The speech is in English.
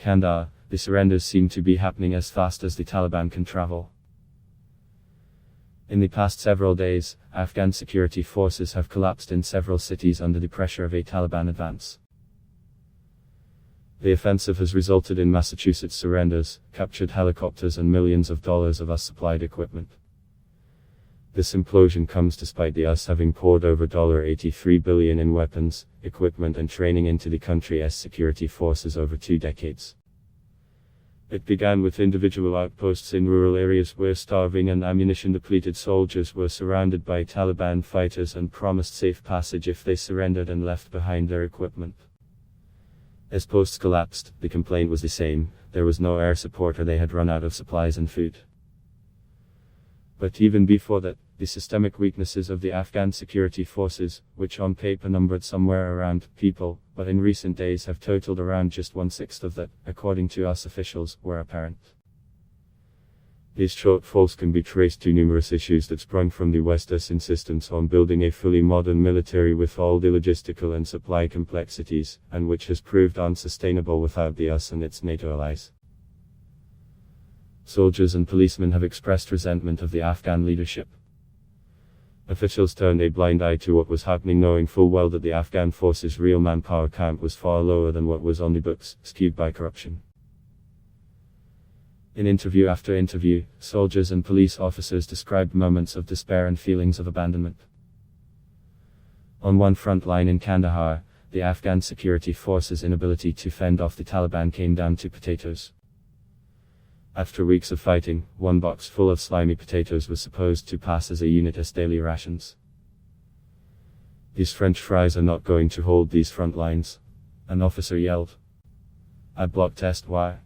Kandahar, the surrenders seem to be happening as fast as the Taliban can travel. In the past several days, Afghan security forces have collapsed in several cities under the pressure of a Taliban advance. The offensive has resulted in Massachusetts surrenders, captured helicopters and millions of dollars of US-supplied equipment. This implosion comes despite the US having poured over $83 billion in weapons, equipment and training into the country's security forces over 2 decades. It began with individual outposts in rural areas where starving and ammunition-depleted soldiers were surrounded by Taliban fighters and promised safe passage if they surrendered and left behind their equipment. As posts collapsed, the complaint was the same: there was no air support or they had run out of supplies and food. But even before that, the systemic weaknesses of the Afghan security forces, which on paper numbered somewhere around people, but in recent days have totaled around just 1/6 of that, according to US officials, were apparent. These shortfalls can be traced to numerous issues that sprung from the West's insistence on building a fully modern military with all the logistical and supply complexities, and which has proved unsustainable without the US and its NATO allies. Soldiers and policemen have expressed resentment of the Afghan leadership. Officials turned a blind eye to what was happening, knowing full well that the Afghan forces' real manpower count was far lower than what was on the books, skewed by corruption. In interview after interview, soldiers and police officers described moments of despair and feelings of abandonment. On one front line in Kandahar, the Afghan security forces' inability to fend off the Taliban came down to potatoes. After weeks of fighting, 1 box full of slimy potatoes was supposed to pass as a unit as daily rations. "These French fries are not going to hold these front lines," an officer yelled. "I block test why."